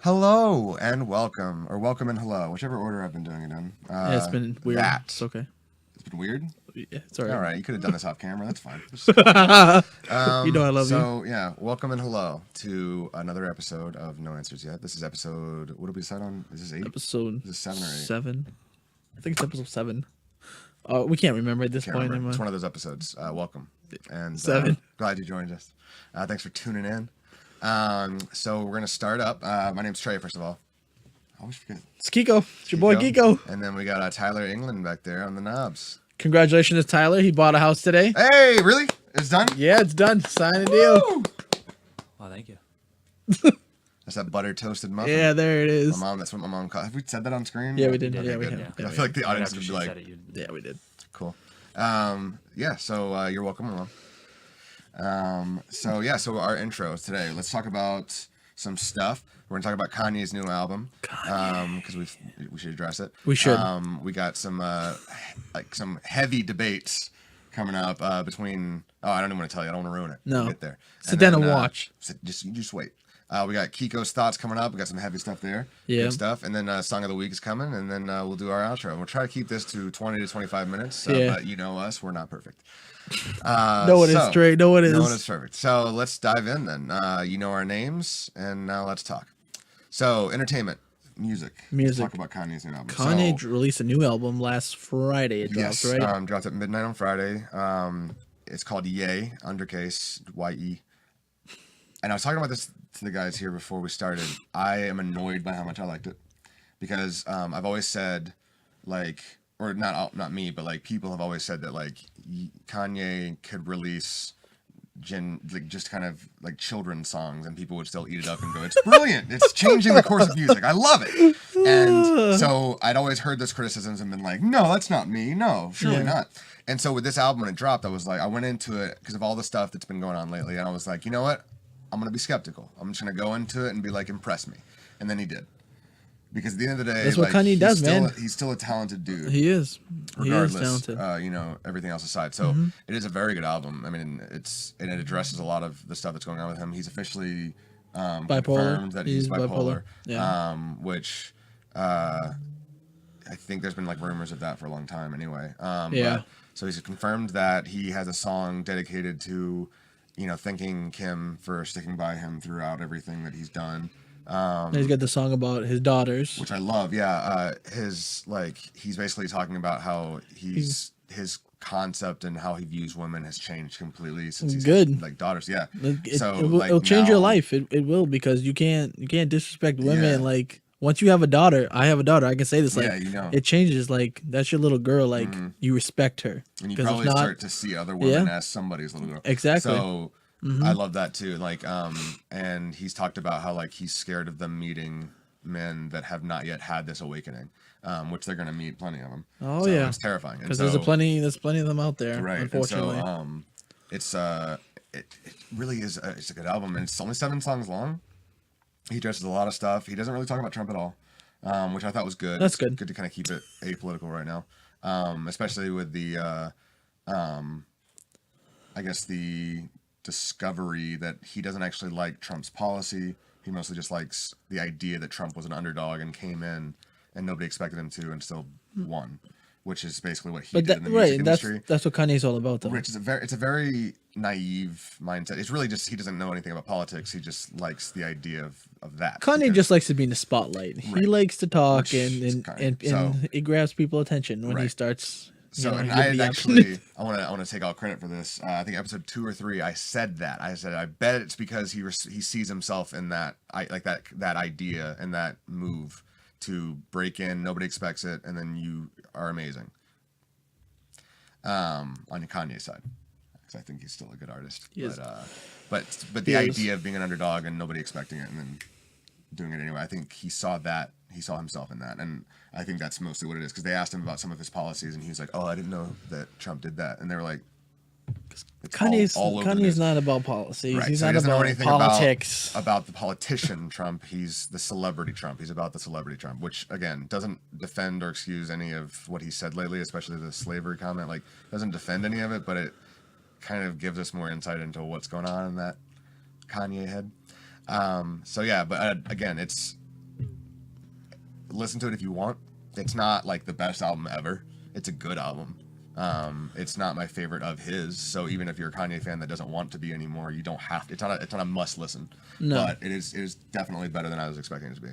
Hello and welcome, or welcome and hello, whichever order I've been doing it in. Yeah, it's been weird. It's okay. It's been weird? Yeah, it's all right. All right, you could have done this off camera. That's fine. You know I love you. So, yeah, welcome and hello to another episode of No Answers Yet. This is episode, what did we decide on? Is this 8? Episode Is this 7 or 8? 7. I think it's episode 7. We can't remember at this point anymore. It's one of those episodes. Welcome. And 7. Glad you joined us. Thanks for tuning in. So we're going to start up. My name's Trey, first of all. I always forget. It's Kiko. It's your boy Kiko. And then we got Tyler England back there on the knobs. Congratulations to Tyler. He bought a house today. Hey, really? It's done? Yeah, it's done. Sign a deal. Well, thank you. That's that butter toasted muffin. Yeah, there it is. My mom, that's what my mom called. Have we said that on screen? Yeah, we did. Okay, Yeah, we good. have. I feel like the audience would be like, Yeah, we did. cool. Yeah, so you're welcome, Mom. So our intro today, let's talk about some stuff. We're gonna talk about Kanye's new album, because we should address it. We should. We got some some heavy debates coming up between. Oh, I don't even want to tell you. I don't want to ruin it. No. We'll get there. Sit down and watch. Just wait. We got Kiko's thoughts coming up. We got some heavy stuff there. Yeah. Good stuff. And then Song of the Week is coming, and then we'll do our outro. We'll try to keep this to 20 to 25 minutes. Yeah. But you know us, we're not perfect. No one is straight. No one is. No one is perfect. So let's dive in then. You know our names, and now let's talk. So entertainment, music. Let's talk about Kanye's new album. Kanye released a new album last Friday. It dropped, right? Dropped at midnight on Friday. It's called Ye, undercase, Y-E. And I was talking about this to the guys here before we started. I am annoyed by how much I liked it. Because I've always said, like, or not me, but like people have always said that like Kanye could release just kind of like children's songs and people would still eat it up and go, it's brilliant. It's changing the course of music. I love it. And so I'd always heard those criticisms and been like, no, that's not me. No, surely not. And so with this album, when it dropped, I was like, I went into it because of all the stuff that's been going on lately. And I was like, you know what? I'm going to be skeptical. I'm just going to go into it and be like, impress me. And then he did. Because at the end of the day, that's what Kanye does, man. He's still a talented dude. He is. Regardless, he is talented. Everything else aside. So it is a very good album. I mean, it addresses a lot of the stuff that's going on with him. He's officially confirmed that he's bipolar. Yeah. Which I think there's been like rumors of that for a long time anyway. Yeah. So he's confirmed that he has a song dedicated to, thanking Kim for sticking by him throughout everything that he's done. He's got the song about his daughters, which I love. Yeah, he's basically talking about how his concept and how he views women has changed completely since he's had, like daughters. Yeah, it'll change your life. It will, because you can't disrespect women. Yeah. Like once you have a daughter, I have a daughter. I can say this. Like it changes. Like that's your little girl. Like you respect her, and you probably start to see other women as somebody's little girl. Exactly. So. I love that too. Like, and he's talked about how like he's scared of them meeting men that have not yet had this awakening, which they're gonna meet plenty of them. Oh so yeah, it's terrifying because there's plenty of them out there. Right. Unfortunately, and so, it really is. It's a good album, and it's only 7 songs long. He addresses a lot of stuff. He doesn't really talk about Trump at all, which I thought was good. That's good. Good to kind of keep it apolitical right now, especially with the, I guess the discovery that he doesn't actually like Trump's policy. He mostly just likes the idea that Trump was an underdog and came in and nobody expected him to and still won, which is basically what he did in the music industry. That's what Kanye's all about, though. Which is it's a very naive mindset. It's really just he doesn't know anything about politics. He just likes the idea of that. Kanye just likes to be in the spotlight. Right. He likes to talk and it grabs people's attention when he starts. So and I want to take all credit for this. I think episode 2 or 3, I said that. I said I bet it's because he sees himself in that that idea and that move to break in. Nobody expects it, and then you are amazing. On Kanye's side, because I think he's still a good artist. Yes. But the idea of being an underdog and nobody expecting it, and then doing it anyway. I think he saw that. He saw himself in that, and I think that's mostly what it is. Because they asked him about some of his policies, and he was like, "Oh, I didn't know that Trump did that." And they were like, Kanye's not about policies. Right. He's so not he doesn't about know anything politics. About the politician Trump. He's the celebrity Trump. He's about the celebrity Trump, which again doesn't defend or excuse any of what he said lately, especially the slavery comment. Like doesn't defend any of it, but it kind of gives us more insight into what's going on in that Kanye head. So yeah, but again, it's listen to it if you want. It's not like the best album ever. It's a good album. It's not my favorite of his. So even if you're a Kanye fan that doesn't want to be anymore, you don't have to. It's not a must listen. No. But it is definitely better than I was expecting it to be.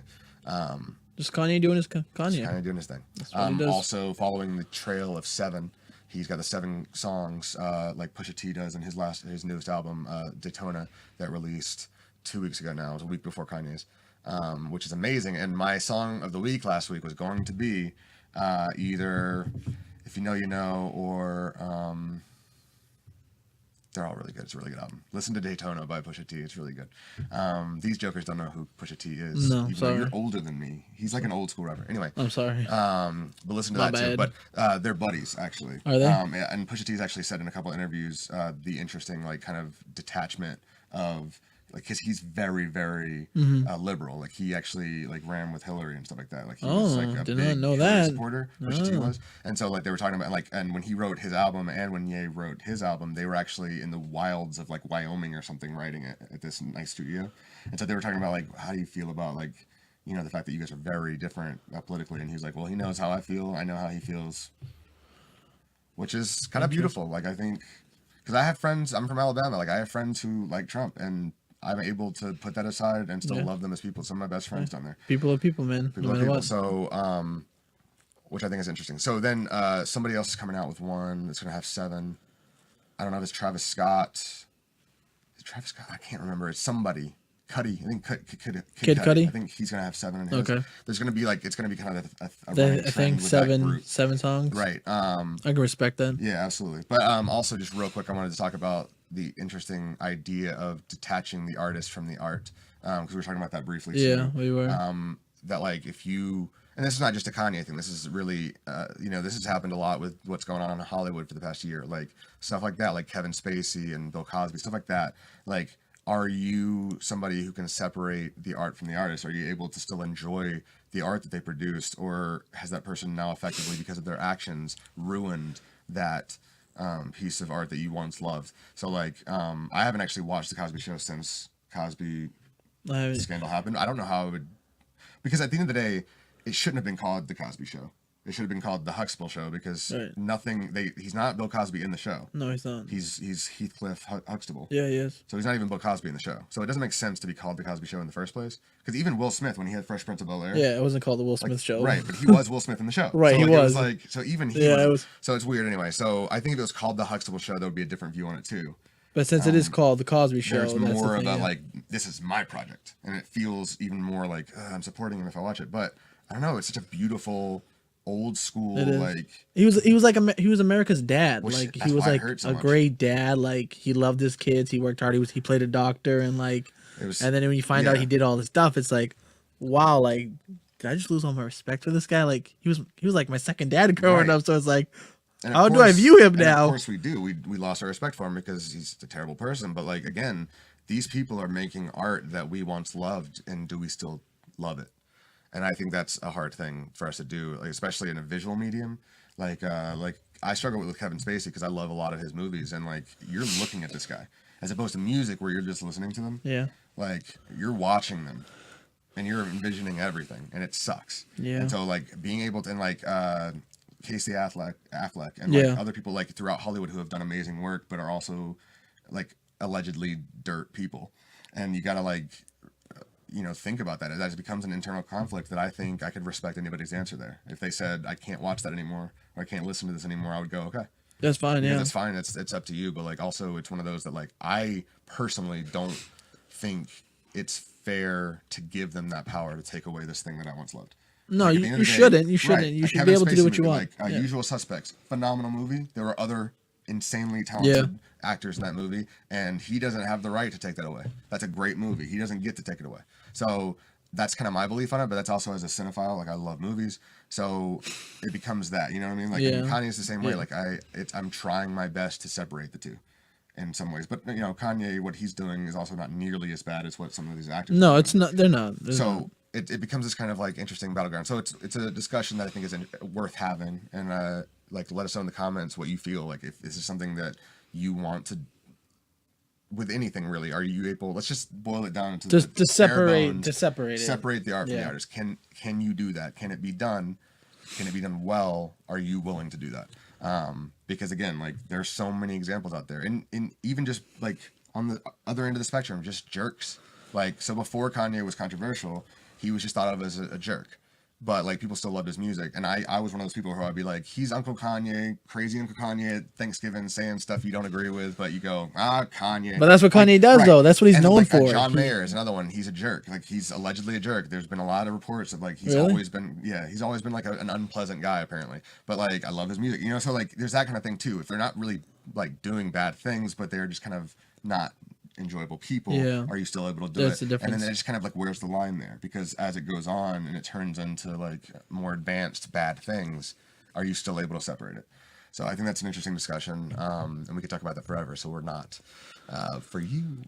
Just Kanye doing his Kanye. Kanye doing his thing. Also following the trail of 7. He's got the 7 songs like Pusha T does in his newest album, Daytona, that released 2 weeks ago now. It was a week before Kanye's, which is amazing. And my song of the week last week was going to be either If You Know, You Know, or they're all really good. It's a really good album. Listen to Daytona by Pusha T. It's really good. These jokers don't know who Pusha T is. No, sorry. You're older than me. He's like an old school rapper. Anyway. I'm sorry. But listen to that too. But they're buddies, actually. Are they? And Pusha T's actually said in a couple of interviews the interesting like kind of detachment of like, because he's very, very liberal. Like he actually like ran with Hillary and stuff like that. Like he was like a did big not know Hillary that supporter. Pusha T was, and so like they were talking about like, and when he wrote his album and when Ye wrote his album, they were actually in the wilds of like Wyoming or something writing it at this nice studio. And so they were talking about like, how do you feel about like, you know, the fact that you guys are very different politically? And he was like, well, he knows how I feel. I know how he feels, which is kind of beautiful. Like I think, because I have friends. I'm from Alabama. Like I have friends who like Trump and I'm able to put that aside and still love them as people. Some of my best friends down there. People are people, man. People are people. So, which I think is interesting. So then somebody else is coming out with one that's going to have 7. I don't know if it's Travis Scott. Is it Travis Scott? I can't remember. It's somebody. Cudi. I think Kid Cudi. I think he's going to have 7 in his. Okay. There's going to be like, it's going to be kind of a I think 7 songs. Right. I can respect that. Yeah, absolutely. But also just real quick, I wanted to talk about the interesting idea of detaching the artist from the art, because we were talking about that briefly too. Yeah, we were. That like if you, and this is not just a Kanye thing, this is really you know, this has happened a lot with what's going on in Hollywood for the past year, like stuff like that, like Kevin Spacey and Bill Cosby, stuff like that. Like, are you somebody who can separate the art from the artist? Are you able to still enjoy the art that they produced, or has that person now effectively, because of their actions, ruined that piece of art that you once loved? So like I haven't actually watched the Cosby Show since Cosby scandal happened. I don't know how it would, because at the end of the day, it shouldn't have been called the Cosby Show. It should have been called the Huxtable Show, because he's not Bill Cosby in the show. No, he's not. He's Heathcliff Huxtable. Yeah, he is. So he's not even Bill Cosby in the show. So it doesn't make sense to be called the Cosby Show in the first place. Because even Will Smith, when he had Fresh Prince of Bel-Air. Yeah, it wasn't called the Will Smith Show. Right, but he was Will Smith in the show. Right, so, he like, was. It was like, so even he was. So it's weird anyway. So I think if it was called the Huxtable Show, there would be a different view on it too. But since it is called the Cosby Show, there's more of a like, this is my project, and it feels even more like I'm supporting him if I watch it. But I don't know, it's such a beautiful old school, like he was America's dad. Like he was like a great dad. Like he loved his kids. He worked hard. He played a doctor, and like and then when you find out he did all this stuff, it's like, wow, like did I just lose all my respect for this guy? Like he was like my second dad growing up. So it's like, how do I view him now? Of course we do. We lost our respect for him because he's a terrible person. But like again, these people are making art that we once loved, and do we still love it? And I think that's a hard thing for us to do, like, especially in a visual medium. Like I struggle with Kevin Spacey because I love a lot of his movies, and like you're looking at this guy as opposed to music where you're just listening to them. Yeah. Like you're watching them, and you're envisioning everything, and it sucks. Yeah. And so like being able to, and like Casey Affleck and like other people like throughout Hollywood who have done amazing work, but are also like allegedly dirt people, and you gotta like, you know, think about that. That becomes an internal conflict that I think I could respect anybody's answer there. If they said I can't watch that anymore, or I can't listen to this anymore, I would go, okay, that's fine. Yeah, that's fine. It's up to you. But like also, it's one of those that like I personally don't think it's fair to give them that power to take away this thing that I once loved. No, like, you shouldn't. You shouldn't. Right. You should be able to do what you want. Like Usual Suspects, phenomenal movie. There were other insanely talented actors in that movie, and he doesn't have the right to take that away. That's a great movie. He doesn't get to take it away. So that's kind of my belief on it, but that's also as a cinephile, like I love movies, so it becomes that, you know what I mean? Like Kanye's the same way. Like I'm trying my best to separate the two in some ways, but you know, Kanye, what he's doing is also not nearly as bad as what some of these actors. No, it's not. They're not. So it becomes this kind of like interesting battleground. So it's a discussion that I think is worth having, and like let us know in the comments what you feel like, if this is something that you want to with anything really, are you able? Let's just boil it down into just the separate the art from the artist. Can you do that? Can it be done? Can it be done well? Are you willing to do that? Because again, like there's so many examples out there, and even just like on the other end of the spectrum, just jerks. Like so, before Kanye was controversial, he was just thought of as a jerk. But like people still loved his music, and I was one of those people who I'd be like, he's Uncle Kanye, crazy Uncle Kanye at Thanksgiving saying stuff you don't agree with, but you go, Kanye. But that's what Kanye does, though. That's what he's known for. John Mayer is another one. He's a jerk. Like he's allegedly a jerk. There's been a lot of reports of like he's always been like an unpleasant guy apparently. But like I love his music, you know. So like there's that kind of thing too. If they're not really like doing bad things, but they're just kind of not enjoyable people, are you still able to do it? And then it's kind of like, where's the line there? Because as it goes on and it turns into like more advanced bad things, are you still able to separate it? So I think that's an interesting discussion, and we could talk about that forever. So we're not for you,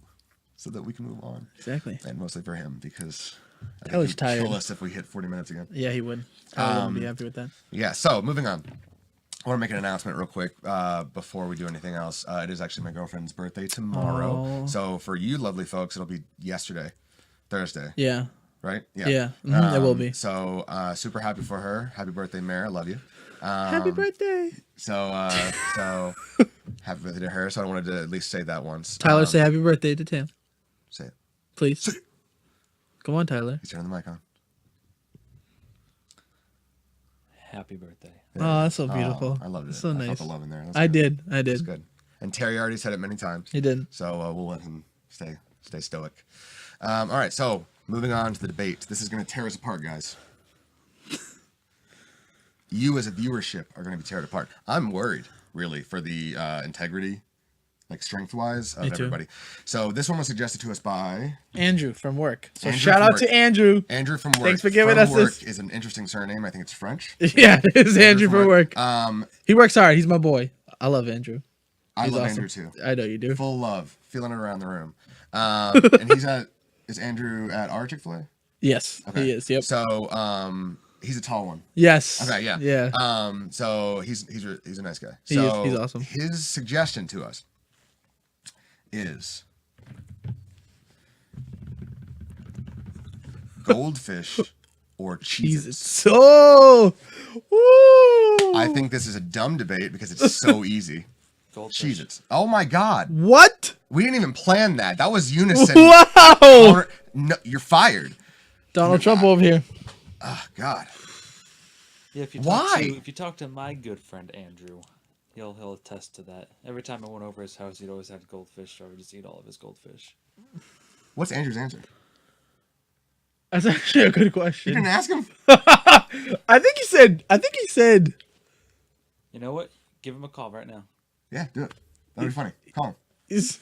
so that we can move on. Exactly. And mostly for him, because I think he'd tired. kill us if we hit 40 minutes again. Yeah, he would. I wouldn't be happy with that. Yeah. So moving on. I want to make an announcement real quick before we do anything else. It is actually my girlfriend's birthday tomorrow. Oh. So for you lovely folks, it'll be Thursday. Yeah. Right? Yeah. Mm-hmm, it will be. So super happy for her. Happy birthday, Mare. I love you. Happy birthday. So happy birthday to her. So I wanted to at least say that once. Tyler, say happy birthday to Tam. Say it. Please. Say it. Come on, Tyler. He's turning the mic on. Happy birthday. Oh, that's so beautiful. I loved it. So nice. I felt the love in there. I did. It's good. And Terry already said it many times. He did. So we'll let him stay stoic. All right. So moving on to the debate. This is going to tear us apart, guys. You as a viewership are going to be teared apart. I'm worried, really, for the integrity, like strength-wise, of everybody. So this one was suggested to us by Andrew from work. So Andrew shout out to Andrew. Andrew from work. Thanks for giving us this. Is an interesting surname. I think it's French. Yeah, it's Andrew from work. work. He works hard. He's my boy. I love Andrew. I love awesome. Andrew too. I know you do. Full love, feeling it around the room. And is Andrew at our Chick-fil-A? Yes, Okay. he is. Yep. So he's a tall one. Yes. Okay, yeah. Yeah. So he's a nice guy. He's awesome. His suggestion to us is goldfish or Cheez-Its. So, woo! I think this is a dumb debate because it's so easy. Goldfish. Cheez-Its. Oh my God. What? We didn't even plan that. That was unison. Wow! No, you're fired. Donald Trump over here. Oh God. Yeah, if you talk to my good friend Andrew, he'll attest to that. Every time I went over his house, he'd always have goldfish, so I would just eat all of his goldfish. What's Andrew's answer? That's actually a good You question. didn't ask him? I think he said. You know what? Give him a call right now. Yeah, do it. That'd be funny. Call him. Is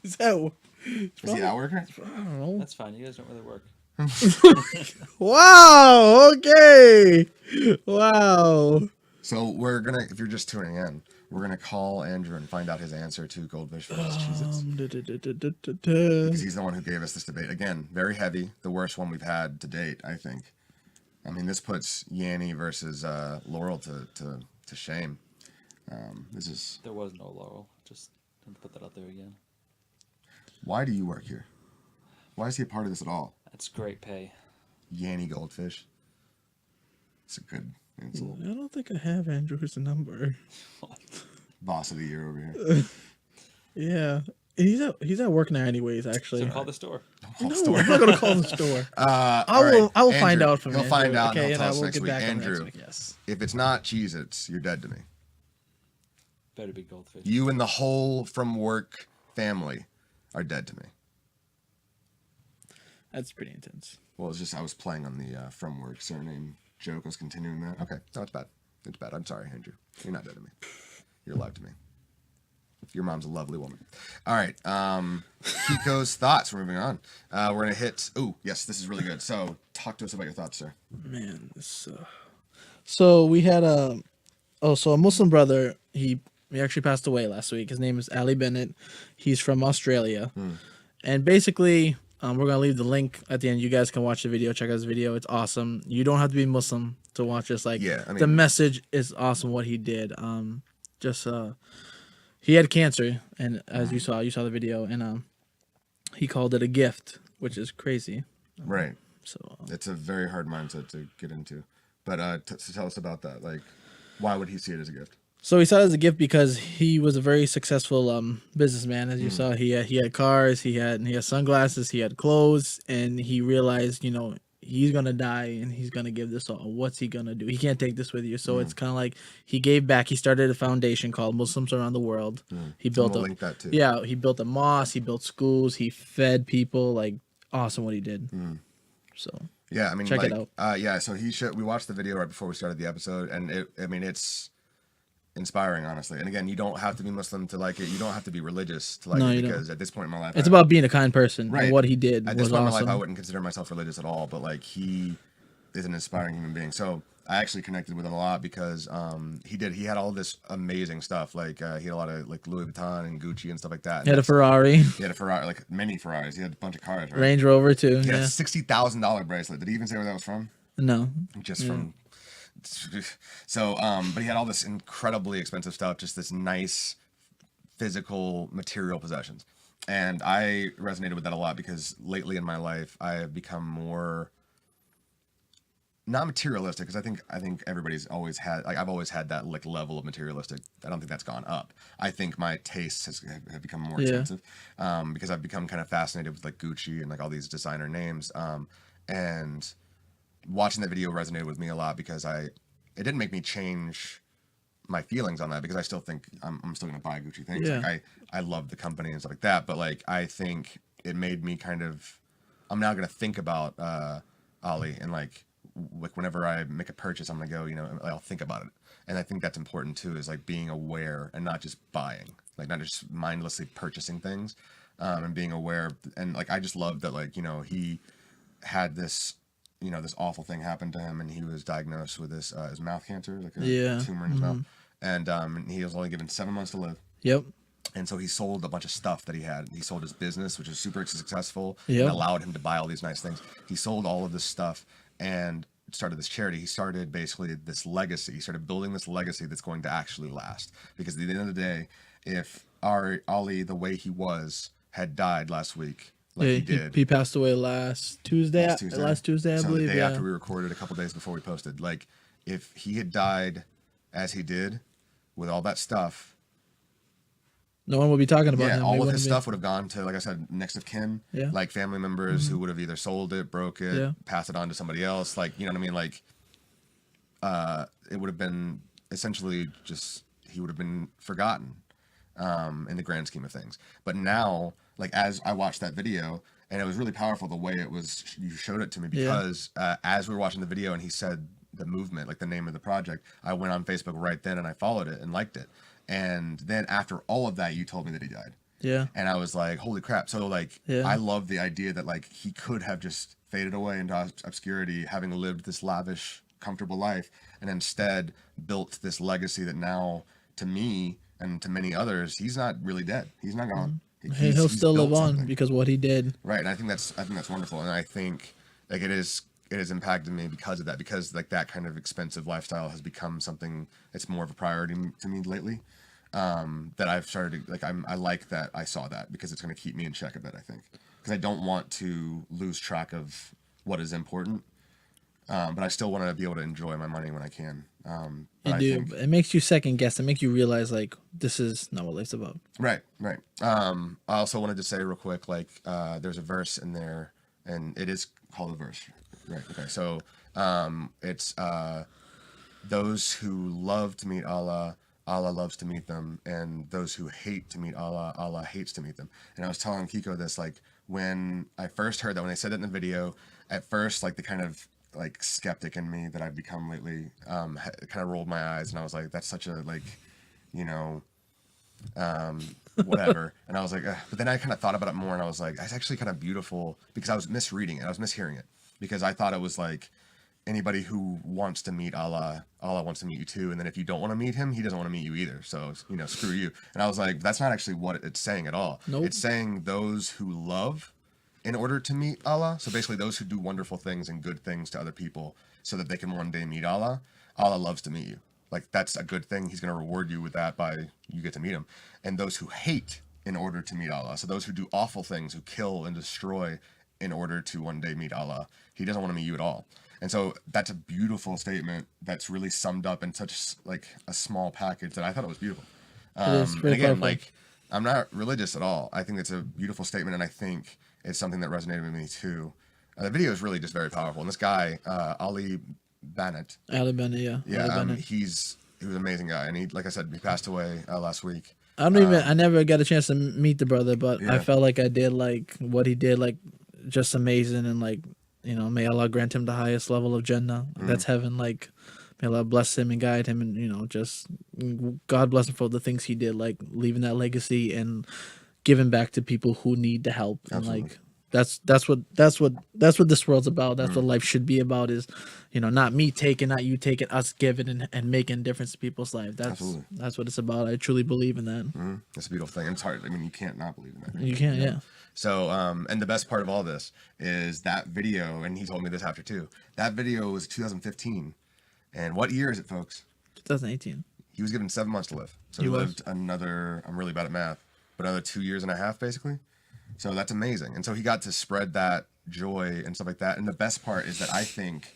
that? Is he at work? I don't know. That's fine. You guys don't really work. Wow. Okay. Wow. So we're gonna, if you're just tuning in, we're gonna call Andrew and find out his answer to goldfish versus Cheez-Its. Because he's the one who gave us this debate. Again, very heavy, the worst one we've had to date, I think. I mean, this puts Yanni versus Laurel to shame. This is. There was no Laurel. Just to put that out there again. Why do you work here? Why is he a part of this at all? That's great pay. Yanni Goldfish. It's a good insult. I don't think I have Andrew's number. Boss of the year over here. Yeah. He's at work now anyways, actually. So call the store. No, I'm not gonna call the store. I will find out from He'll Andrew. find out Okay, and he'll tell us I will next get week. back on Andrew, next week, yes. if it's not Cheez-Its, you're dead to me. Better be goldfish. You and the whole From Work family are dead to me. That's pretty intense. Well, it's just I was playing on the From Work surname joke. I was continuing that. Okay, no, it's bad. It's bad. I'm sorry, Andrew. You're not dead to me. You're alive to me. Your mom's a lovely woman. All right. Kiko's thoughts. We're moving on. We're going to hit... Ooh, yes, this is really good. So talk to us about your thoughts, sir. Man, this... So we had a Muslim brother. He actually passed away last week. His name is Ali Bennett. He's from Australia. And basically... we're going to leave the link at the end. You guys can watch the video. Check out his video. It's awesome. You don't have to be Muslim to watch this. Like, the message is awesome, what he did. He had cancer, and as you saw the video, and he called it a gift, which is crazy. Right. So it's a very hard mindset to get into. But to tell us about that, like, why would he see it as a gift? So he saw it as a gift because he was a very successful businessman. As you saw, he had cars, he had sunglasses, he had clothes, and he realized, he's gonna die and he's gonna give this all. What's he gonna do? He can't take this with you. So it's kind of like he gave back. He started a foundation called Muslims Around the World. He built link that too. Yeah, he built a mosque. He built schools. He fed people. Like, awesome what he did. So yeah, I mean, check it out. Yeah, so we watched the video right before we started the episode, and it's inspiring, honestly. And again, you don't have to be Muslim to like it. You don't have to be religious to like it, because at this point in my life, it's about being a kind person. Right. And what he did at was this point awesome. in my life, I wouldn't consider myself religious at all, but like he is an inspiring human being. So I actually connected with him a lot because he had all this amazing stuff. Like he had a lot of like Louis Vuitton and Gucci and stuff like that. He had a Ferrari. He had a Ferrari, like many Ferraris. He had a bunch of cars. Right? Range Rover too. He had a $60,000 bracelet. Did he even say where that was from? No. Just from. So, but he had all this incredibly expensive stuff, just this nice physical material possessions. And I resonated with that a lot because lately in my life, I have become more not materialistic, because I think everybody's always had, like, I've always had that like level of materialistic. I don't think that's gone up. I think my tastes have become more expensive because I've become kind of fascinated with like Gucci and like all these designer names. And watching the video resonated with me a lot because it didn't make me change my feelings on that, because I still think I'm still gonna buy Gucci things. Yeah. Like I love the company and stuff like that, but like I think it made me kind of, I'm now gonna think about Ali, and like whenever I make a purchase, I'm gonna go, I'll think about it. And I think that's important too, is like being aware and not just buying, like not just mindlessly purchasing things, and being aware. And like I just love that, like, he had this, this awful thing happened to him, and he was diagnosed with this his mouth cancer, like a tumor in his mouth, and he was only given 7 months to live. Yep. And so he sold a bunch of stuff that he had. He sold his business, which was super successful, Yep. and allowed him to buy all these nice things. He sold all of this stuff and started this charity. He started basically this legacy. He started building this legacy that's going to actually last. Because at the end of the day, if Ali, the way he was, had died last week, like he did. He passed away last Tuesday. Last Tuesday, I believe. The day after we recorded, a couple days before we posted. Like, if he had died as he did, with all that stuff, no one would be talking about him. All of his stuff would have gone to, like I said, next of kin, Yeah. like family members who would have either sold it, broke it, passed it on to somebody else. Like, you know what I mean? Like, it would have been essentially just, he would have been forgotten in the grand scheme of things. But now, like, as I watched that video, and it was really powerful the way it was, you showed it to me, because as we were watching the video and he said the movement, like the name of the project, I went on Facebook right then and I followed it and liked it. And then after all of that, you told me that he died. Yeah. And I was like, holy crap. So like, I love the idea that like he could have just faded away into obscurity, having lived this lavish, comfortable life, and instead built this legacy that now, to me and to many others, he's not really dead. He's not gone. He'll still live on because what he did. Right. And I think that's wonderful. And I think like it has impacted me because of that, because like that kind of expensive lifestyle has become something that's more of a priority to me lately. That I've started to, like, I like that I saw that, because it's going to keep me in check a bit, I think, because I don't want to lose track of what is important. But I still want to be able to enjoy my money when I can. It makes you second guess. It makes you realize like this is not what life's about. Right. I also wanted to say real quick, like, there's a verse in there, and it is called a verse. Right. Okay. So, it's those who love to meet Allah, Allah loves to meet them, and those who hate to meet Allah, Allah hates to meet them. And I was telling Kiko this, like, when I first heard that, when they said it in the video, at first, like, the kind of like skeptic in me that I've become lately, kind of rolled my eyes, and I was like, that's such a, like, whatever. And I was like, ugh. But then I kind of thought about it more, and I was like, that's actually kind of beautiful, because I was misreading it. I was mishearing it, because I thought it was like, anybody who wants to meet Allah, Allah wants to meet you too. And then if you don't want to meet him, he doesn't want to meet you either. So, screw you. And I was like, that's not actually what it's saying at all. Nope. It's saying those who love in order to meet Allah. So basically those who do wonderful things and good things to other people so that they can one day meet Allah. Allah loves to meet you. Like, that's a good thing. He's going to reward you with that by you get to meet him. And those who hate in order to meet Allah. So those who do awful things, who kill and destroy in order to one day meet Allah. He doesn't want to meet you at all. And so that's a beautiful statement that's really summed up in such like a small package that I thought it was beautiful. And again, like, I'm not religious at all. I think it's a beautiful statement, and I think it's something that resonated with me too. The video is really just very powerful. And this guy, Ali Bennett. Ali Bennett, yeah. Yeah, he was an amazing guy, and he, like I said, he passed away last week. I never got a chance to meet the brother, but I felt like I did, like, what he did, like, just amazing, and, like, you know, may Allah grant him the highest level of Jannah. That's heaven. Like, may Allah bless him and guide him, and, you know, just God bless him for the things he did, like leaving that legacy and giving back to people who need the help. Absolutely. And like that's what this world's about. That's what life should be about. Is, you know, not me taking, not you taking, us giving and making a difference to people's life. That's what it's about. I truly believe in that. That's a beautiful thing. And it's hard. I mean, you can't not believe in that. You can't, yeah. So, and the best part of all this is that video, and he told me this after too. That video was 2015. And what year is it, folks? 2018. He was given 7 months to live. So he lived another, I'm really bad at math, but another 2 years and a half, basically. So that's amazing. And so he got to spread that joy and stuff like that. And the best part is that I think,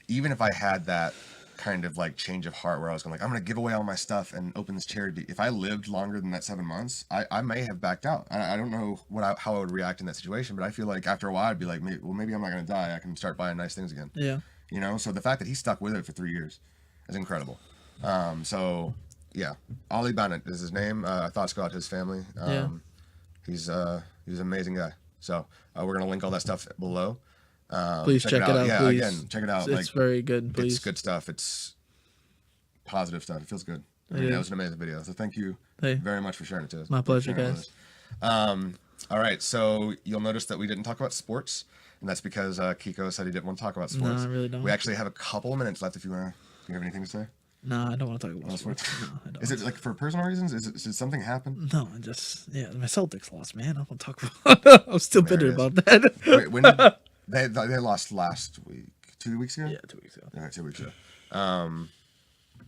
even if I had that kind of like change of heart where I was going like, I'm going to give away all my stuff and open this charity, if I lived longer than that 7 months, I may have backed out. I don't know how I would react in that situation, but I feel like after a while I'd be like, maybe I'm not going to die. I can start buying nice things again. Yeah. You know, so the fact that he stuck with it for 3 years is incredible. So yeah, Ali Bennett is his name. Thoughts go out to his family. He's an amazing guy. So we're gonna link all that stuff below. Please check it out. Yeah, please. Again, check it out. It's very good. Please. It's good stuff. It's positive stuff. It feels good. I mean, that was an amazing video. So thank you very much for sharing it to us. My pleasure, guys. All right, so you'll notice that we didn't talk about sports. And that's because Kiko said he didn't want to talk about sports. No, I really don't. We actually have a couple of minutes left if you want to. Do you have anything to say? No, I don't want to talk about sports. No, I don't. Is it like for personal reasons? Did something happen? No, my Celtics lost, man. I don't want to talk about I'm still bitter about that. Wait, when did they lost last week? 2 weeks ago? Yeah, 2 weeks ago. Yeah, 2 weeks ago.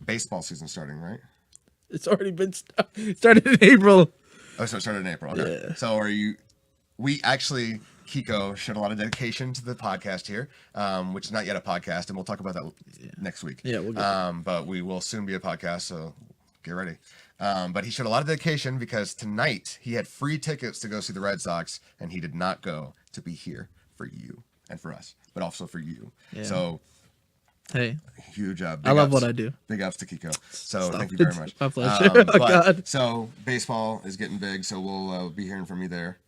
Baseball season starting, right? It's already been started in April. Oh, so it started in April. Okay. Yeah. So we actually, Kiko showed a lot of dedication to the podcast here, which is not yet a podcast, and we'll talk about that next week. Yeah, we'll get but we will soon be a podcast, so get ready. But he showed a lot of dedication because tonight he had free tickets to go see the Red Sox, and he did not go to be here for you and for us, but also for you. Yeah. So, hey, huge job. I love what I do. Big ups to Kiko. So thank you very much. My pleasure. God. So baseball is getting big, so we'll be hearing from you there.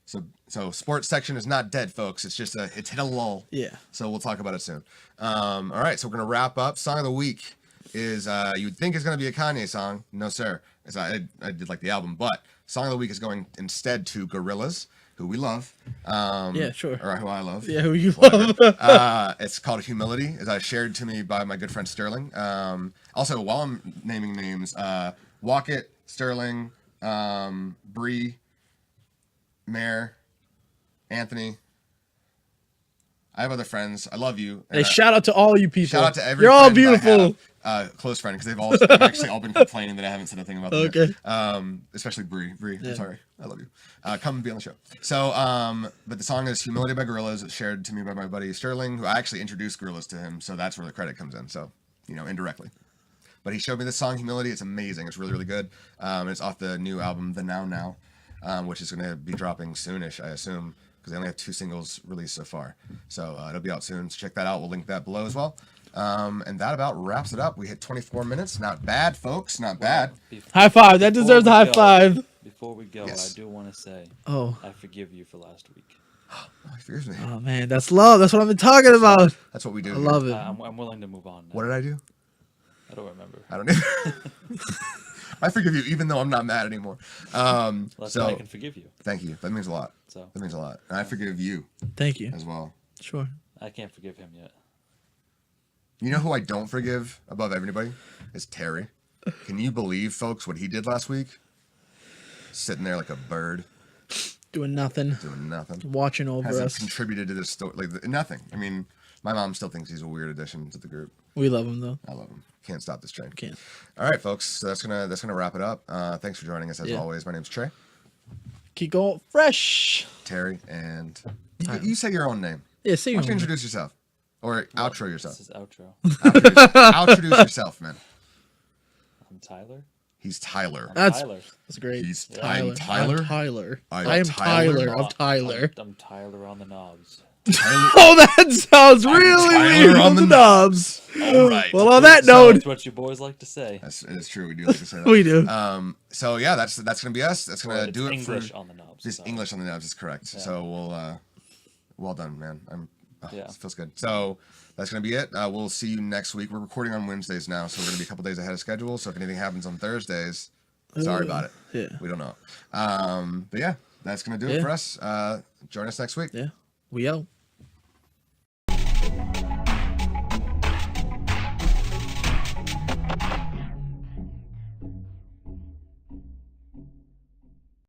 So sports section is not dead, folks. It's just it's hit a lull. Yeah. So we'll talk about it soon. All right, so we're gonna wrap up. Song of the week is you'd think it's gonna be a Kanye song. No, sir. I did like the album, but song of the week is going instead to Gorillaz, who we love. Yeah, sure. Or who I love. Yeah, who you love. It's called Humility. It's shared to me by my good friend Sterling. Also, while I'm naming names, Walkett, Sterling, Bree, Mare, Anthony. I have other friends. I love you. Hey, shout out to all you people. Shout out to every You're all beautiful. Close friend, because they've actually all been complaining that I haven't said a thing about them. Okay. Especially Bree. I'm sorry. I love you. Come and be on the show. So, but the song is Humility by Gorillaz. It's shared to me by my buddy Sterling, who I actually introduced Gorillaz to him. So that's where the credit comes in. So, indirectly. But he showed me this song, Humility. It's amazing. It's really, really good. It's off the new album, The Now, which is going to be dropping soonish, I assume, because they only have 2 singles released so far. So it'll be out soon. So check that out. We'll link that below as well. And that about wraps it up. We hit 24 minutes. Not bad, folks. Not bad. High five. That deserves a high five. Before we go, Yes. I do want to say, I forgive you for last week. Oh, excuse me. Oh, man. That's love. That's what I've been talking about. That's what we do. I love it. I'm willing to move on now. What did I do? I don't remember. I don't know. I forgive you, even though I'm not mad anymore. So I can forgive you. Thank you. That means a lot. So that means a lot. And I forgive you. Thank you. As well. Sure. I can't forgive him yet. You know who I don't forgive above everybody? Is Terry. Can you believe, folks, what he did last week? Sitting there like a bird. Doing nothing. Doing nothing. Watching over Hasn't us. Contributed to this story. Like, nothing. I mean, My mom still thinks he's a weird addition to the group. We love him though. I love him. Can't stop this train. Can't. All right, folks. So that's gonna wrap it up. Thanks for joining us as always. My name's Trey. Kiko Fresh. Terry, and you say your own name. Yeah, say your own name. Introduce yourself. Or outro yourself. This is outro. Outro yourself, man. I'm Tyler. He's Tyler. Tyler. That's great. He's Tyler. Tyler. I'm Tyler. I am Tyler. I'm Tyler. I'm Tyler on the knobs. Oh, that sounds really weird on the knobs. All right. Well, on that note, That's what you boys like to say. It's true. We do like to say that. We do. So yeah, that's gonna be us. That's gonna do it English for on the knobs. just English on the knobs is correct. Yeah. So we'll well done, man. It feels good. So that's gonna be it. We'll see you next week. We're recording on Wednesdays now, so we're gonna be a couple days ahead of schedule. So if anything happens on Thursdays, sorry about it. Yeah. We don't know. But yeah, that's gonna do it for us. Join us next week. Yeah. We out.